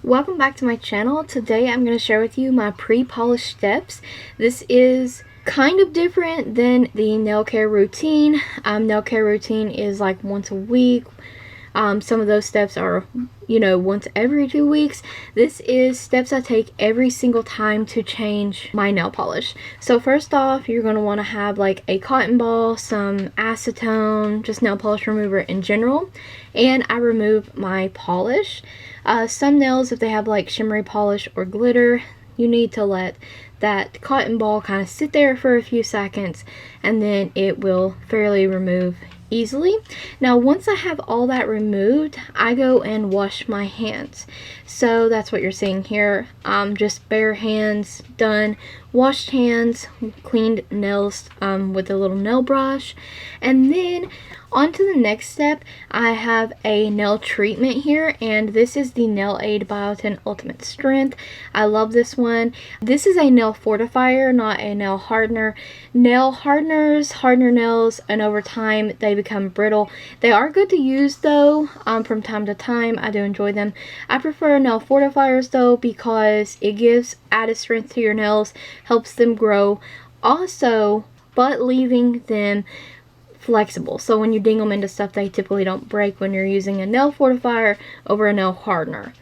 Welcome back to my channel. Today I'm going to share with you my pre-polish steps. This is kind of different than the nail care routine. Nail care routine is like once a week. Some of those steps are, once every 2 weeks. This is steps I take every single time to change my nail polish. So first off, you're going to want to have like a cotton ball, some acetone, just nail polish remover in general, and I remove my polish. Some nails, if they have like shimmery polish or glitter, you need to let that cotton ball kind of sit there for a few seconds and then it will fairly remove easily. Now once I have all that removed, I go and wash my hands. So that's what you're seeing here. Just bare hands, done, washed hands, cleaned nails with a little nail brush, and then on to the next step. I have a nail treatment here, and this is the Nail Aid Biotin Ultimate Strength. I love this one. This is a nail fortifier, not a nail hardener. Nail hardeners harden nails, and over time they become brittle. They are good to use though, from time to time. I do enjoy them. I prefer nail fortifiers though because it gives added strength to your nails, helps them grow also, but leaving them flexible. So when you ding them into stuff, they typically don't break when you're using a nail fortifier over a nail hardener.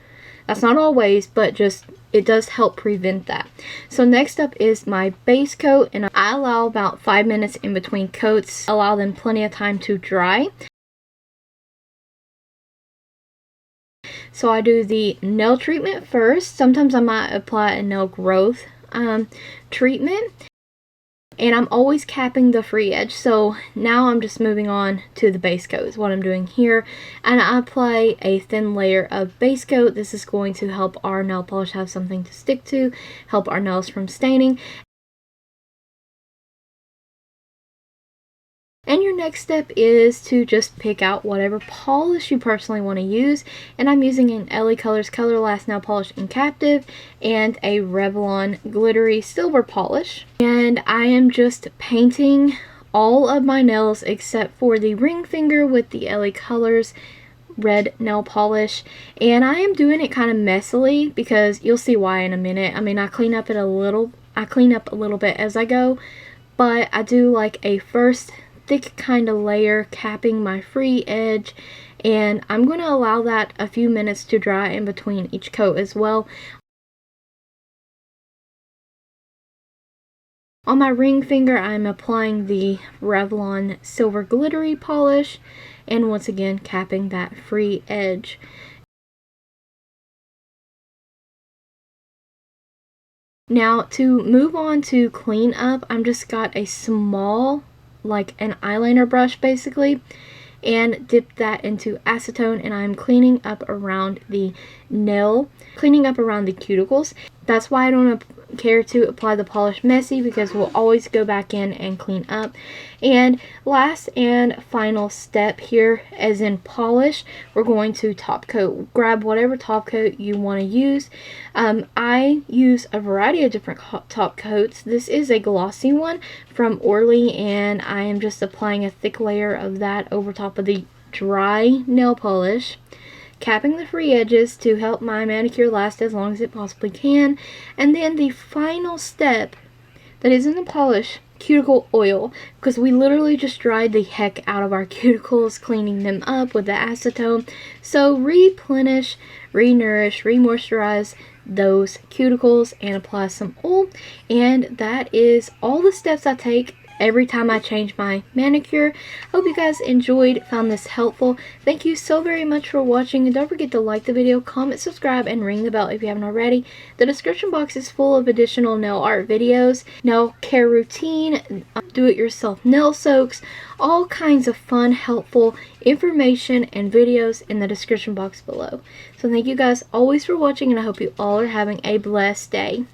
That's not always, but just it does help prevent that. So next up is my base coat, and I allow about 5 minutes in between coats, allow them plenty of time to dry. So I do the nail treatment first. Sometimes I might apply a nail growth treatment. And I'm always capping the free edge. So now I'm just moving on to the base coat is what I'm doing here. And I apply a thin layer of base coat. This is going to help our nail polish have something to stick to, help our nails from staining. And your next step is to just pick out whatever polish you personally want to use. And I'm using an LA Colors Color Last Nail Polish in Captive and a Revlon Glittery Silver Polish. And I am just painting all of my nails except for the ring finger with the LA Colors red nail polish. And I am doing it kind of messily because you'll see why in a minute. I mean, I clean up a little bit as I go, but I do like a first thick kind of layer capping my free edge, and I'm going to allow that a few minutes to dry in between each coat as well. On my ring finger, I'm applying the Revlon Silver Glittery polish, and once again capping that free edge. Now to move on to clean up, I'm just got a small, like an eyeliner brush basically, and dip that into acetone, and I'm cleaning up around the nail, cleaning up around the cuticles. That's why I don't care to apply the polish messy, because we'll always go back in and clean up. And last and final step here, as in polish, we're going to top coat. Grab whatever top coat you want to use. I use a variety of different top coats. This is a glossy one from Orly, and I am just applying a thick layer of that over top of the dry nail polish, capping the free edges to help my manicure last as long as it possibly can. And then the final step that is in the polish, cuticle oil, because we literally just dried the heck out of our cuticles cleaning them up with the acetone. So replenish, re-nourish, re-moisturize those cuticles and apply some oil. And that is all the steps I take every time I change my manicure. Hope you guys enjoyed, found this helpful. Thank you so very much for watching, and don't forget to like the video, comment, subscribe, and ring the bell if you haven't already. The description box is full of additional nail art videos, nail care routine, do-it-yourself nail soaks, all kinds of fun, helpful information and videos in the description box below. So thank you guys always for watching, and I hope you all are having a blessed day.